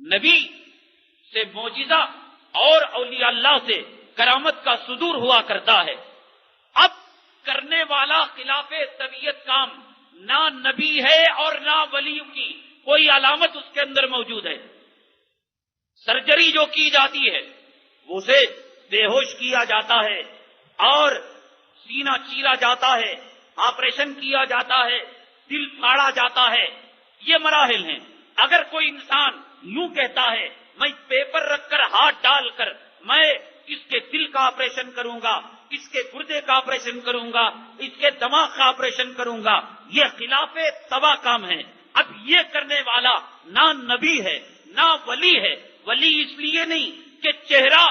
نبی سے معجزہ اور اولیاء اللہ سے کرامت کا صدور ہوا کرتا ہے۔ اب کرنے والا خلاف طبیعت کام نہ نبی ہے اور نہ ولی کی کوئی علامت اس کے اندر موجود ہے۔ سرجری جو کی جاتی ہے وہ اسے بے ہوش کیا جاتا ہے اور سینہ چیرا جاتا ہے، آپریشن کیا جاتا ہے، دل پھاڑا جاتا ہے، یہ مراحل ہیں۔ اگر کوئی انسان یوں کہتا ہے میں پیپر رکھ کر ہاتھ ڈال کر میں اس کے دل کا آپریشن کروں گا، اس کے گردے کا آپریشن کروں گا، اس کے دماغ کا آپریشن کروں گا، یہ خلاف تباہ کام ہے۔ اب یہ کرنے والا نہ نبی ہے نہ ولی ہے۔ ولی اس لیے نہیں کہ چہرہ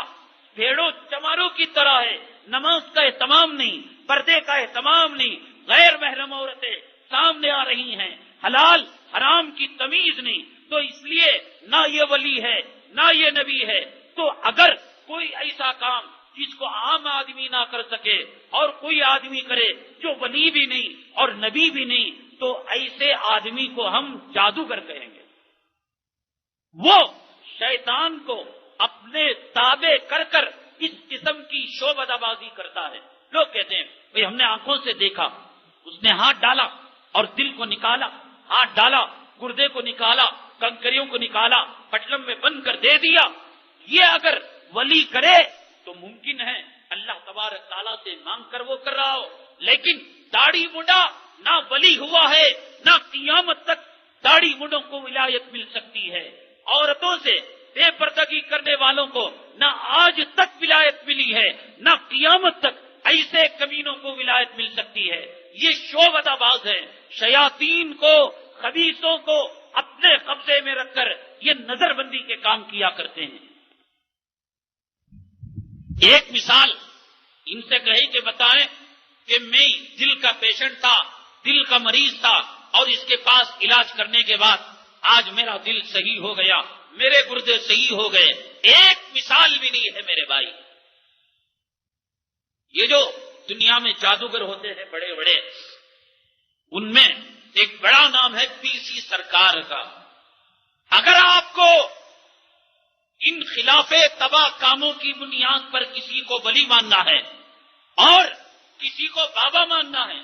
بھیڑوں چماروں کی طرح ہے، نماز کا اہتمام نہیں، پردے کا اہتمام نہیں، غیر محرم عورتیں سامنے آ رہی ہیں، حلال حرام کی تمیز نہیں، تو اس لیے نہ یہ ولی ہے نہ یہ نبی ہے۔ تو اگر کوئی ایسا کام جس کو عام آدمی نہ کر سکے اور کوئی آدمی کرے جو ولی بھی نہیں اور نبی بھی نہیں، تو ایسے آدمی کو ہم جادوگر کہیں گے۔ وہ شیطان کو اپنے تابع کر کر اس قسم کی شعبدہ بازی کرتا ہے۔ لوگ کہتے ہیں بھئی ہم نے آنکھوں سے دیکھا، اس نے ہاتھ ڈالا اور دل کو نکالا، ہاتھ ڈالا گردے کو نکالا، کنکریوں کو نکالا، پٹلم میں بند کر دے دیا۔ یہ اگر ولی کرے تو ممکن ہے اللہ تبارک تعالیٰ سے مانگ کر وہ کر رہا ہو، لیکن داڑھی منڈا نہ ولی ہوا ہے نہ قیامت تک داڑھی منڈوں کو ولایت مل سکتی ہے۔ عورتوں سے بے پردگی کرنے والوں کو نہ آج تک ولایت ملی ہے نہ قیامت تک ایسے کمینوں کو ولایت مل سکتی ہے۔ یہ شعبدہ باز ہے، شیاطین کو خبیثوں کو اپنے قبضے میں رکھ کر یہ نظر بندی کے کام کیا کرتے ہیں۔ ایک مثال ان سے کہی کہ بتائیں کہ میں دل کا پیشنٹ تھا، دل کا مریض تھا، اور اس کے پاس علاج کرنے کے بعد آج میرا دل صحیح ہو گیا، میرے گردے صحیح ہو گئے۔ ایک مثال بھی نہیں ہے میرے بھائی۔ یہ جو دنیا میں جادوگر ہوتے ہیں بڑے بڑے، ان میں ایک بڑا نام ہے پی سی سرکار کا۔ اگر آپ کو ان خلاف تباہ کاموں کی بنیاد پر کسی کو ولی ماننا ہے اور کسی کو بابا ماننا ہے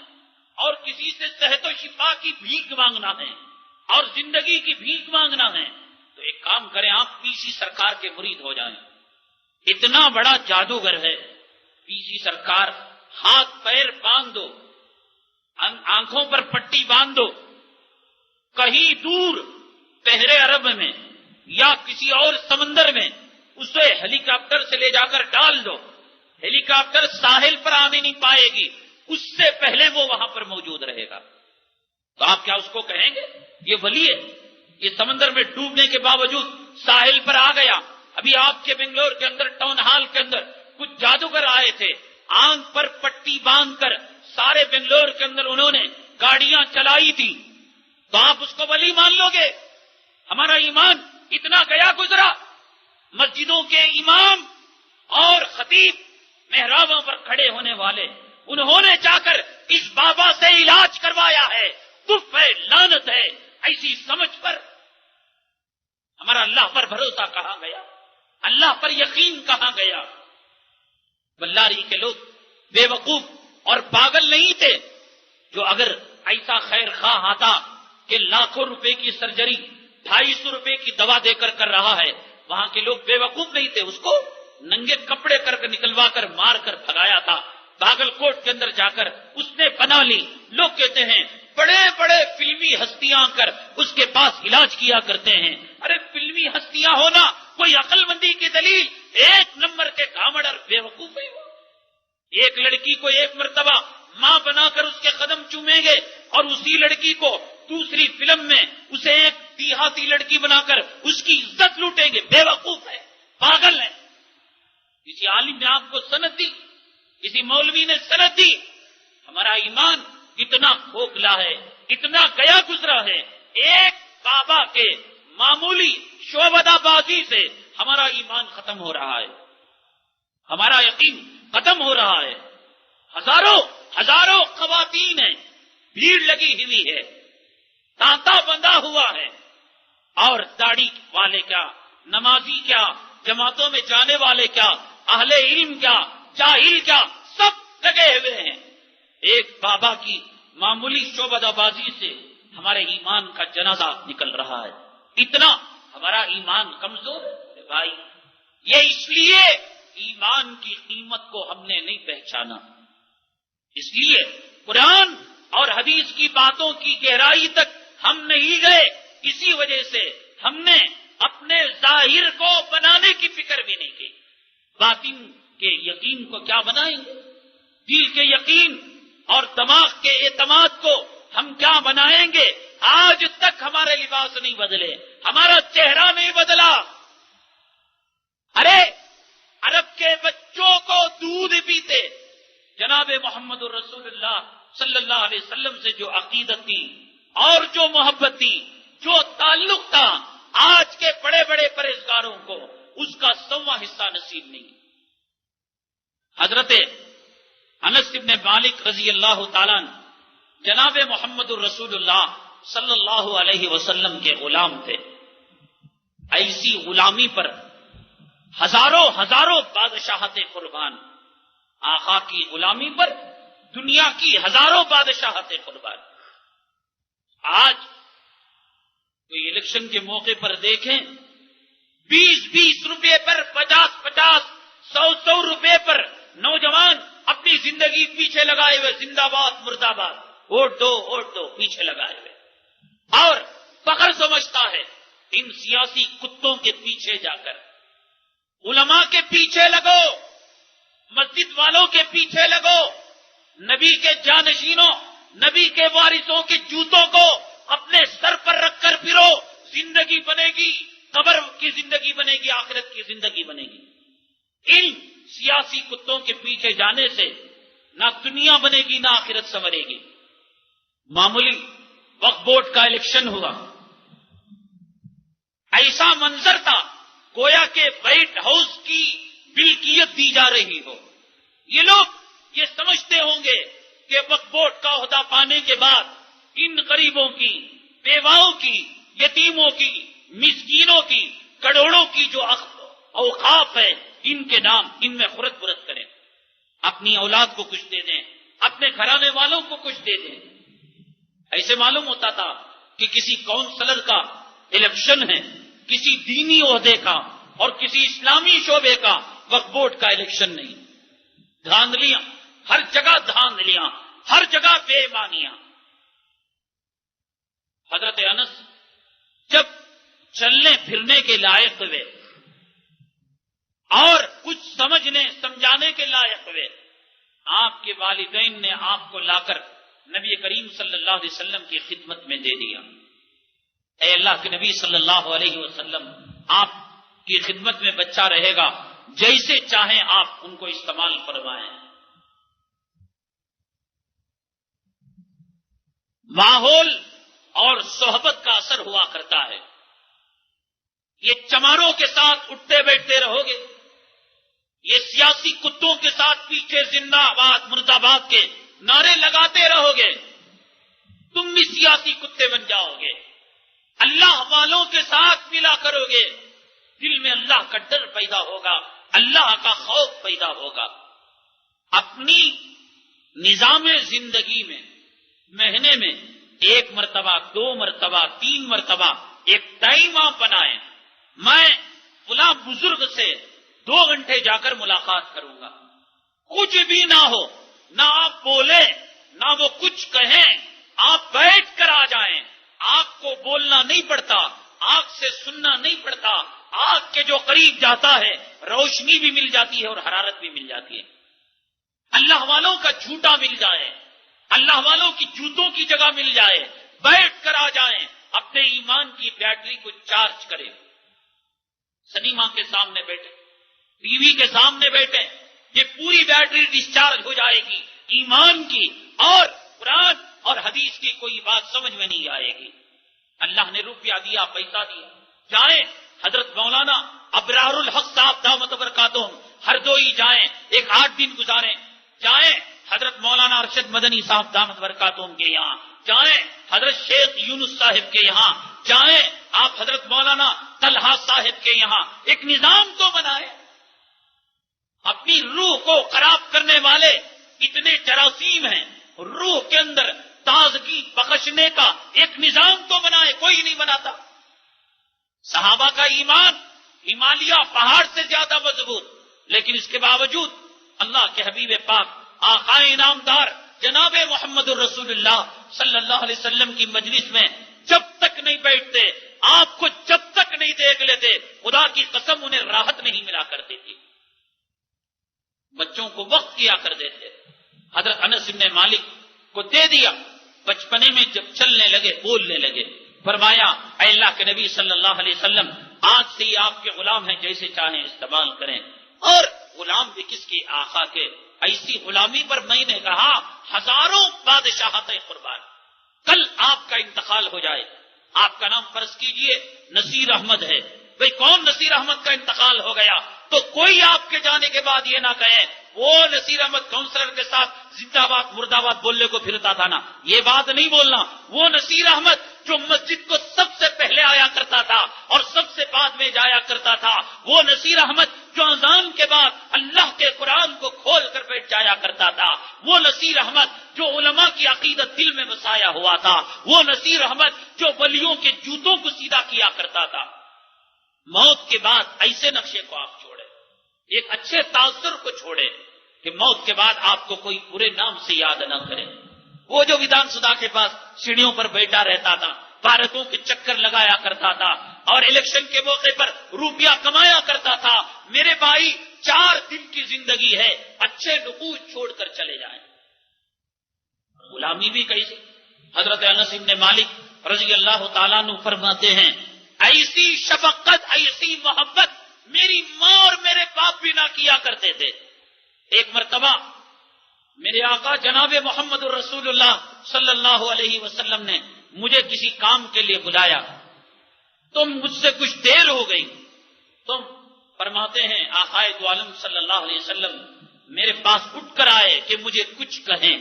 اور کسی سے صحت و شفا کی بھیک مانگنا ہے اور زندگی کی بھیک مانگنا ہے، تو ایک کام کریں، آپ پی سی سرکار کے مرید ہو جائیں۔ اتنا بڑا جادوگر ہے پی سی سرکار۔ ہاتھ پیر باندھ دو، آنکھوں پر پٹی باندھ دو، کہیں دور بحر عرب میں یا کسی اور سمندر میں اسے ہیلی کاپٹر سے لے جا کر ڈال دو، ہیلی کاپٹر ساحل پر آنے نہیں پائے گی، اس سے پہلے وہ وہاں پر موجود رہے گا۔ تو آپ کیا اس کو کہیں گے یہ ولی ہے؟ یہ سمندر میں ڈوبنے کے باوجود ساحل پر آ گیا۔ ابھی آپ کے بنگلور کے اندر ٹاؤن ہال کے اندر کچھ جادوگر آئے تھے، آنکھ پر پٹی باندھ کر سارے بنگلور کے اندر انہوں نے گاڑیاں چلائی تھی، تو آپ اس کو ولی مان لو گے؟ ہمارا ایمان اتنا گیا گزرا، مسجدوں کے امام اور خطیب محرابوں پر کھڑے ہونے والے، انہوں نے جا کر اس بابا سے علاج کروایا ہے۔ کف ہے، لعنت ہے، ایسی سمجھ پر ہمارا اللہ پر بھروسہ کہاں گیا؟ اللہ پر یقین کہاں گیا؟ بلاری کے لوگ بے وقوف اور پاگل نہیں تھے جو اگر ایسا خیر خواہ آتا کہ لاکھوں روپے کی سرجری 250 روپے کی دوا دے کر کر رہا ہے، وہاں کے لوگ بے وقوف نہیں تھے، اس کو ننگے کپڑے کر نکلوا کر مار کر بھگایا تھا۔ باگل کوٹ کے اندر جا کر اس نے پناہ لی۔ لوگ کہتے ہیں بڑے بڑے فلمی ہستیاں کر اس کے پاس علاج کیا کرتے ہیں۔ ارے فلمی ہستیاں ہونا کوئی عقل مندی کی دلیل؟ ایک نمبر کے گھامڑ اور بے وقوف ہے وہ۔ ایک لڑکی کو ایک مرتبہ ماں بنا کر اس کے قدم چومیں گے اور اسی لڑکی کو دوسری فلم میں اسے ایک دیہاتی لڑکی بنا کر اس کی عزت لوٹیں گے۔ بے وقوف ہے، پاگل ہے۔ کسی عالم نے آپ کو سند دی، کسی مولوی نے سند دی؟ ہمارا ایمان اتنا کھوکھلا ہے، اتنا گیا گزرا ہے، ایک بابا کے معمولی شعبدہ بازی سے ہمارا ایمان ختم ہو رہا ہے، ہمارا یقین ختم ہو رہا ہے۔ ہزاروں خواتین ہیں، بھیڑ لگی ہوئی ہے، تانتا بندھا ہوا ہے، اور داڑھی والے کیا، نمازی کیا، جماعتوں میں جانے والے کیا، اہل علم کیا، جاہل کیا، سب لگے ہوئے ہیں۔ ایک بابا کی معمولی شعبدہ بازی سے ہمارے ایمان کا جنازہ نکل رہا ہے۔ اتنا ہمارا ایمان کمزور ہے بھائی۔ یہ اس لیے ایمان کی قیمت کو ہم نے نہیں پہچانا، اس لیے قرآن اور حدیث کی باتوں کی گہرائی تک ہم نہیں گئے۔ اسی وجہ سے ہم نے اپنے ظاہر کو بنانے کی فکر بھی نہیں کی۔ باطن کے یقین کو کیا بنائیں گے؟ دل کے یقین اور دماغ کے اعتماد کو ہم کیا بنائیں گے؟ آج تک ہمارے لباس نہیں بدلے، ہمارا چہرہ نہیں بدلا۔ ارے عرب کے بچوں کو دودھ پیتے، جناب محمد رسول اللہ صلی اللہ علیہ وسلم سے جو عقیدت تھی اور جو محبت تھی، جو تعلق تھا، آج کے بڑے بڑے پرہیزگاروں کو اس کا 100واں حصہ نصیب نہیں۔ حضرت انس بن مالک رضی اللہ تعالیٰ عنہ جناب محمد الرسول اللہ صلی اللہ علیہ وسلم کے غلام تھے۔ ایسی غلامی پر ہزاروں بادشاہتیں قربان، آقا کی غلامی پر دنیا کی ہزاروں بادشاہتیں قربان۔ آج کوئی الیکشن کے موقع پر دیکھیں، 20 روپے پر، 50 100 روپے پر نوجوان اپنی زندگی پیچھے لگائے ہوئے، زندہ باد مرد آباد، ووٹ دو پیچھے لگائے ہوئے، اور فخر سمجھتا ہے ان سیاسی کتوں کے پیچھے جا کر۔ علماء کے پیچھے لگو، مسجد والوں کے پیچھے لگو، نبی کے جانشینوں، نبی کے وارثوں کے جوتوں کو اپنے سر پر رکھ کر پھرو، زندگی بنے گی، قبر کی زندگی بنے گی، آخرت کی زندگی بنے گی۔ ان سیاسی کتوں کے پیچھے جانے سے نہ دنیا بنے گی نہ آخرت سنورے گی۔ معمولی وقف بورڈ کا الیکشن ہوا، ایسا منظر تھا گویا کہ وائٹ ہاؤس کی ملکیت دی جا رہی ہو۔ یہ لوگ یہ سمجھتے ہوں گے کہ وقف بورڈ کا عہدہ پانے کے بعد ان غریبوں کی، بیواؤں کی، یتیموں کی، مسکینوں کی، کروڑوں کی جو اوقاف ہے، ان کے نام ان میں خرد برد کریں، اپنی اولاد کو کچھ دے دیں، اپنے گھرانے والوں کو کچھ دے دیں۔ ایسے معلوم ہوتا تھا کہ کسی کونسلر کا الیکشن ہے، کسی دینی عہدے کا اور کسی اسلامی شعبے کا وقف بورڈ کا الیکشن نہیں۔ دھاندلیاں، ہر جگہ دھاندلیاں، ہر جگہ بے ایمانیاں۔ حضرت انس جب چلنے پھرنے کے لائق ہوئے اور کچھ سمجھنے سمجھانے کے لائق ہوئے، آپ کے والدین نے آپ کو لا کر نبی کریم صلی اللہ علیہ وسلم کی خدمت میں دے دیا۔ اے اللہ کے نبی صلی اللہ علیہ وسلم، آپ کی خدمت میں بچہ رہے گا، جیسے چاہیں آپ ان کو استعمال فرمائیں۔ ماحول اور صحبت کا اثر ہوا کرتا ہے۔ یہ چماروں کے ساتھ اٹھتے بیٹھتے رہو گے، یہ سیاسی کتوں کے ساتھ پیچھے زندہ آباد مرد آباد کے نعرے لگاتے رہو گے، تم بھی سیاسی کتے بن جاؤ گے۔ اللہ والوں کے ساتھ ملا کرو گے، دل میں اللہ کا ڈر پیدا ہوگا، اللہ کا خوف پیدا ہوگا۔ اپنی نظام زندگی میں مہینے میں 1 مرتبہ، 2 مرتبہ، 3 مرتبہ ایک ٹائم آپ بنائیں، میں فلاں بزرگ سے 2 گھنٹے جا کر ملاقات کروں گا۔ کچھ بھی نہ ہو، نہ آپ بولیں نہ وہ کچھ کہیں، آپ بیٹھ کر آ جائیں۔ آپ کو بولنا نہیں پڑتا، آنکھ سے سننا نہیں پڑتا، آنکھ کے جو قریب جاتا ہے روشنی بھی مل جاتی ہے اور حرارت بھی مل جاتی ہے۔ اللہ والوں کا جھوٹا مل جائے، اللہ والوں کی جوتوں کی جگہ مل جائے، بیٹھ کر آ جائیں، اپنے ایمان کی بیٹری کو چارج کریں۔ سنیما کے سامنے بیٹھے، ٹی وی کے سامنے بیٹھے، یہ پوری بیٹری ڈسچارج ہو جائے گی ایمان کی، اور قرآن اور حدیث کی کوئی بات سمجھ میں نہیں آئے گی۔ اللہ نے روپیہ دیا، پیسہ دیا، جائیں حضرت مولانا ابرار الحق صاحب دامت برکاتہم ہردوئی جائیں، 8 دن گزاریں، جائیں حضرت مولانا ارشد مدنی صاحب دامت برکاتہم کے یہاں، جائیں حضرت شیخ یونس صاحب کے یہاں، جائیں آپ حضرت مولانا طلحہ صاحب کے یہاں ایک نظام تو بنائے. اپنی روح کو خراب کرنے والے اتنے جراثیم ہیں، روح کے اندر تازگی بخشنے کا ایک نظام تو بنائے، کوئی نہیں بناتا. صحابہ کا ایمان ہمالیہ پہاڑ سے زیادہ مضبوط، لیکن اس کے باوجود اللہ کے حبیب پاک آقا انعامدار جناب محمد الرسول اللہ صلی اللہ علیہ وسلم کی مجلس میں جب تک نہیں بیٹھتے، آپ کو جب تک نہیں دیکھ لیتے، خدا کی قسم انہیں راحت نہیں ملا کرتی تھی. بچوں کو وقت کیا کرتے تھے. حضرت انس بن مالک کو دے دیا. بچپنے میں جب چلنے لگے، بولنے لگے، فرمایا اے اللہ کے نبی صلی اللہ علیہ وسلم، آج سے ہی آپ کے غلام ہیں، جیسے چاہیں استعمال کریں. اور غلام بھی کس کی؟ آقا کے. ایسی غلامی پر میں نے کہا ہزاروں بادشاہت قربان. کل آپ کا انتقال ہو جائے، آپ کا نام فرض کیجئے نصیر احمد ہے. بھئی کون نصیر احمد کا انتقال ہو گیا؟ تو کوئی آپ کے جانے کے بعد یہ نہ کہے وہ نصیر احمد کاؤنسلر کے ساتھ زندہ باد مرد آباد بولنے کو پھرتا تھا نا. یہ بات نہیں بولنا. وہ نصیر احمد جو مسجد کو سب سے پہلے آیا کرتا تھا اور سب سے بعد میں جایا کرتا تھا، وہ نصیر احمد جو اذان کے بعد اللہ کے قرآن کو کھول کر بیٹھ جایا کرتا تھا، وہ نصیر احمد جو علماء کی عقیدت دل میں بسایا ہوا تھا، وہ نصیر احمد جو ولیوں کے جوتوں کو سیدھا کیا کرتا تھا. موت کے بعد ایسے نقشے کو آپ چھوڑے، ایک اچھے تاثر کو چھوڑے کہ موت کے بعد آپ کو کوئی برے نام سے یاد نہ کرے. وہ جو ودھان سبھا کے پاس سیڑھیوں پر بیٹھا رہتا تھا، پارکوں کے چکر لگایا کرتا تھا اور الیکشن کے موقع پر روپیہ کمایا کرتا تھا، میرے بھائی 4 دن کی زندگی ہے، اچھے نقوش چھوڑ کر چلے جائیں. غلامی بھی کیسی؟ حضرت انس بن مالک رضی اللہ تعالیٰ عنہ فرماتے ہیں ایسی شفقت، ایسی محبت میری ماں اور میرے باپ بھی نہ کیا کرتے تھے. ایک مرتبہ میرے آقا جناب محمد الرسول اللہ صلی اللہ علیہ وسلم نے مجھے کسی کام کے لیے بلایا، تو مجھ سے کچھ دیر ہو گئی. تم فرماتے ہیں آقا دو عالم صلی اللہ علیہ وسلم میرے پاس اٹھ کر آئے کہ مجھے کچھ کہیں،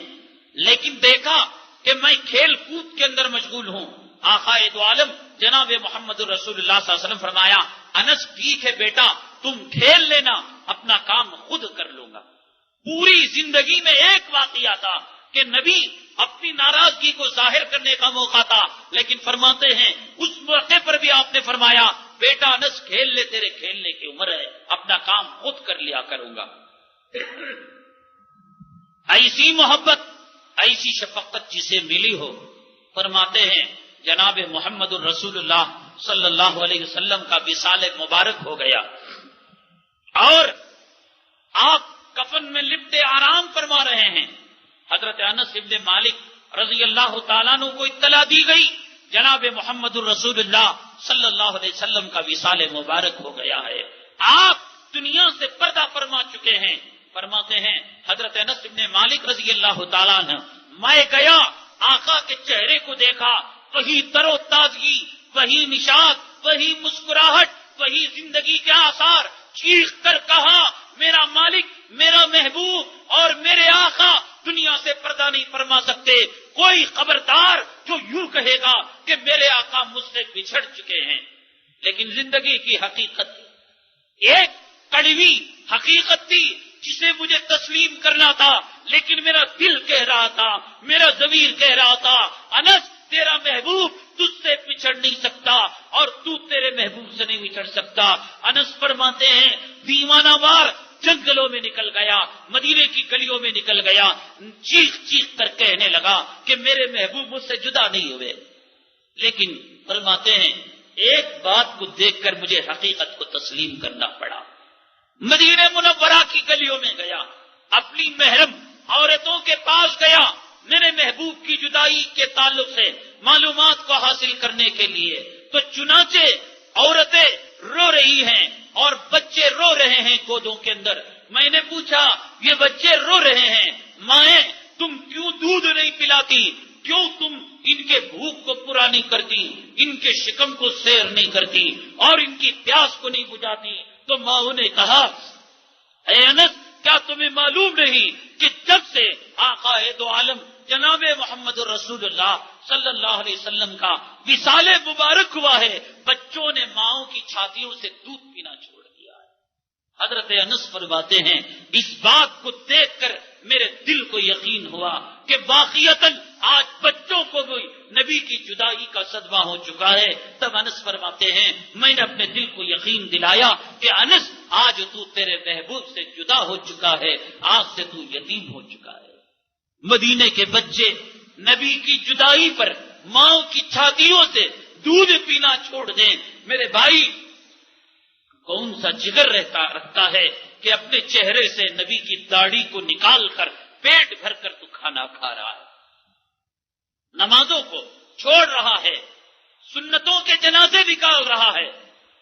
لیکن دیکھا کہ میں کھیل کود کے اندر مشغول ہوں. آقا دو عالم جناب محمد الرسول اللہ صلی اللہ علیہ وسلم فرمایا انس ٹھیک ہے بیٹا، تم کھیل لینا، اپنا کام خود کر لوں گا. پوری زندگی میں ایک واقعہ تھا کہ نبی اپنی ناراضگی کو ظاہر کرنے کا موقع تھا، لیکن فرماتے ہیں اس موقع پر بھی آپ نے فرمایا بیٹا انس کھیل لے، تیرے کھیلنے کی عمر ہے، اپنا کام خود کر لیا کروں گا. ایسی محبت، ایسی شفقت جسے ملی ہو، فرماتے ہیں جناب محمد الرسول اللہ صلی اللہ علیہ وسلم کا وصال مبارک ہو گیا اور آپ کفن میں لپٹے آرام فرما رہے ہیں. حضرت انس بن مالک رضی اللہ تعالیٰ عنہ کو اطلاع دی گئی جناب محمد الرسول اللہ صلی اللہ علیہ وسلم کا وصال مبارک ہو گیا ہے، آپ دنیا سے پردہ فرما چکے ہیں. فرماتے ہیں حضرت انس بن مالک رضی اللہ تعالیٰ عنہ میں گیا، آقا کے چہرے کو دیکھا، وہی تر و تازگی، وہی نشاط، وہی مسکراہٹ، وہی زندگی کے آثار. چیخ کر کہا میرا مالک، میرا محبوب اور میرے آقا دنیا سے پردہ نہیں فرما سکتے. کوئی خبردار جو یوں کہے گا کہ میرے آقا مجھ سے بچھڑ چکے ہیں. لیکن زندگی کی حقیقت ایک کڑوی حقیقت تھی جسے مجھے تسلیم کرنا تھا، لیکن میرا دل کہہ رہا تھا، میرا ضمیر کہہ رہا تھا انس تیرا محبوب تجھ سے بچھڑ نہیں سکتا اور تو تیرے محبوب سے نہیں بچھڑ سکتا. انس فرماتے ہیں دیوانہ وار جنگلوں میں نکل گیا، مدینے کی گلیوں میں نکل گیا، چیخ چیخ کر کہنے لگا کہ میرے محبوب مجھ سے جدا نہیں ہوئے. لیکن فرماتے ہیں ایک بات کو دیکھ کر مجھے حقیقت کو تسلیم کرنا پڑا. مدینہ منورہ کی گلیوں میں گیا، اپنی محرم عورتوں کے پاس گیا، میرے محبوب کی جدائی کے تعلق سے معلومات کو حاصل کرنے کے لیے. تو چنانچہ عورتیں رو رہی ہیں اور بچے رو رہے ہیں گودوں کے اندر. میں نے پوچھا یہ بچے رو رہے ہیں، مائیں تم کیوں دودھ نہیں پلاتی، کیوں تم ان کے بھوک کو پورا نہیں کرتی، ان کے شکم کو سیر نہیں کرتی اور ان کی پیاس کو نہیں بجھاتی؟ تو ماں نے کہا اے انس کیا تمہیں معلوم نہیں کہ جب سے آقا دو عالم جناب محمد الرسول اللہ صلی اللہ علیہ وسلم کا وصال مبارک ہوا ہے، بچوں نے ماؤں کی چھاتیوں سے دودھ پینا چھوڑ دیا ہے۔ حضرت انس فرماتے ہیں اس بات کو دیکھ کر میرے دل کو یقین ہوا کہ واقعتاً آج بچوں کو بھی نبی کی جدائی کا صدمہ ہو چکا ہے۔ تب انس فرماتے ہیں میں نے اپنے دل کو یقین دلایا کہ انس آج تو تیرے محبوب سے جدا ہو چکا ہے، آج سے تو یتیم ہو چکا ہے۔ مدینے کے بچے نبی کی جدائی پر ماں کی چھاتیوں سے دودھ پینا چھوڑ دیں، میرے بھائی کون سا جگر رکھتا ہے کہ اپنے چہرے سے نبی کی داڑھی کو نکال کر پیٹ بھر کر تو کھانا کھا رہا ہے، نمازوں کو چھوڑ رہا ہے، سنتوں کے جنازے نکال رہا ہے۔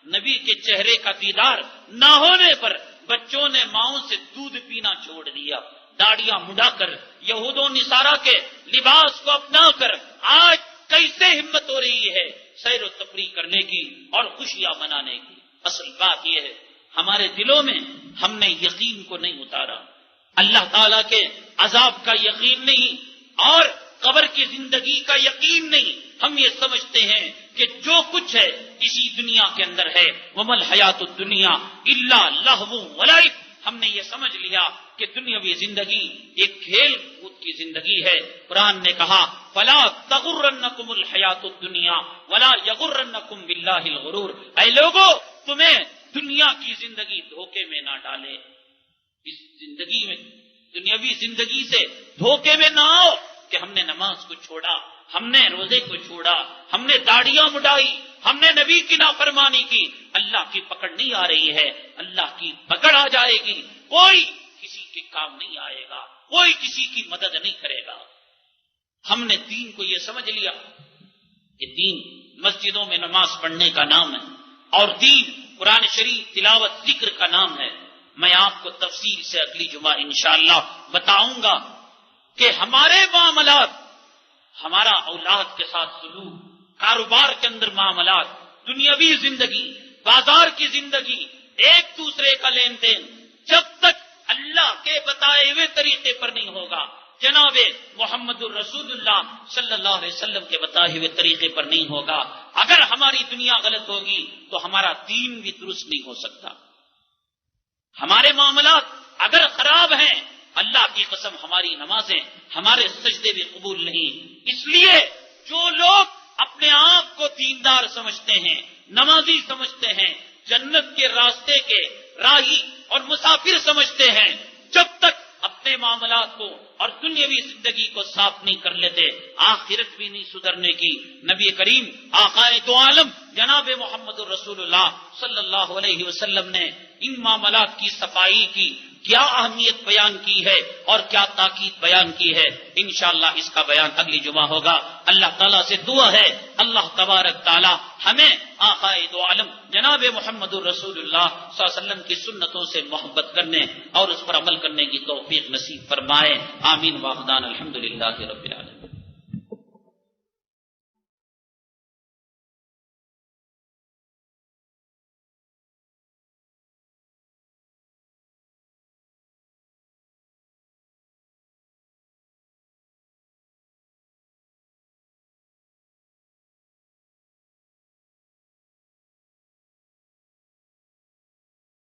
نبی کے چہرے کا دیدار نہ ہونے پر بچوں نے ماؤں سے دودھ پینا چھوڑ دیا، داڑیاں مڈا کر یہود و نصارہ کے لباس کو اپنا کر آج کیسے ہمت ہو رہی ہے سیر و تفریح کرنے کی اور خوشیاں منانے کی۔ اصل بات یہ ہے ہمارے دلوں میں ہم نے یقین کو نہیں اتارا، اللہ تعالیٰ کے عذاب کا یقین نہیں اور قبر کی زندگی کا یقین نہیں۔ ہم یہ سمجھتے ہیں کہ جو کچھ ہے اسی دنیا کے اندر ہے، وَمَا الْحَيَاةُ الدُّنْيَا إِلَّا لَهْوٌ وَلَعِبٌ۔ ہم نے یہ سمجھ لیا کہ دنیاوی زندگی ایک کھیل کود کی زندگی ہے۔ قرآن نے کہا فَلَا تَغُرَّنَّكُمُ الْحَيَاةُ الدُّنْيَا وَلَا يَغُرَّنَّكُمْ بِاللَّهِ الْغُرُورُ۔ اے لوگو تمہیں دنیا کی زندگی دھوکے میں نہ ڈالے، اس زندگی میں دنیاوی زندگی سے دھوکے میں نہ آؤ کہ ہم نے نماز کو چھوڑا، ہم نے روزے کو چھوڑا، ہم نے داڑیاں مڈائی، ہم نے نبی کی نافرمانی کی۔ اللہ کی پکڑ نہیں آ رہی ہے، اللہ کی پکڑ آ جائے گی، کوئی کسی کے کام نہیں آئے گا، کوئی کسی کی مدد نہیں کرے گا۔ ہم نے دین کو یہ سمجھ لیا کہ دین مسجدوں میں نماز پڑھنے کا نام ہے اور دین قرآن شریف تلاوت ذکر کا نام ہے۔ میں آپ کو تفصیل سے اگلی جمعہ انشاءاللہ بتاؤں گا کہ ہمارے معاملات، ہمارا اولاد کے ساتھ سلوک، کاروبار کے اندر معاملات، دنیاوی زندگی، بازار کی زندگی، ایک دوسرے کا لین دین جب تک اللہ کے بتائے ہوئے طریقے پر نہیں ہوگا، جناب محمد الرسول اللہ صلی اللہ علیہ وسلم کے بتائے ہوئے طریقے پر نہیں ہوگا، اگر ہماری دنیا غلط ہوگی تو ہمارا دین بھی درست نہیں ہو سکتا۔ ہمارے معاملات اگر خراب ہیں، اللہ کی قسم ہماری نمازیں، ہمارے سجدے بھی قبول نہیں۔ اس لیے جو لوگ اپنے آپ کو دیندار سمجھتے ہیں، نمازی سمجھتے ہیں، جنت کے راستے کے راہی اور مسافر سمجھتے ہیں، جب تک اپنے معاملات کو اور دنیاوی زندگی کو صاف نہیں کر لیتے، آخرت بھی نہیں سدھرنے کی۔ نبی کریم آقائے دو عالم جناب محمد الرسول اللہ صلی اللہ علیہ وسلم نے ان معاملات کی صفائی کی کیا اہمیت بیان کی ہے اور کیا تاکید بیان کی ہے، انشاءاللہ اس کا بیان اگلی جمعہ ہوگا۔ اللہ تعالیٰ سے دعا ہے اللہ تبارک تعالیٰ ہمیں آقائے دو عالم جناب محمد الرسول اللہ صلی اللہ علیہ وسلم کی سنتوں سے محبت کرنے اور اس پر عمل کرنے کی توفیق نصیب فرمائے، آمین واخدان الحمدللہ رب العالمین۔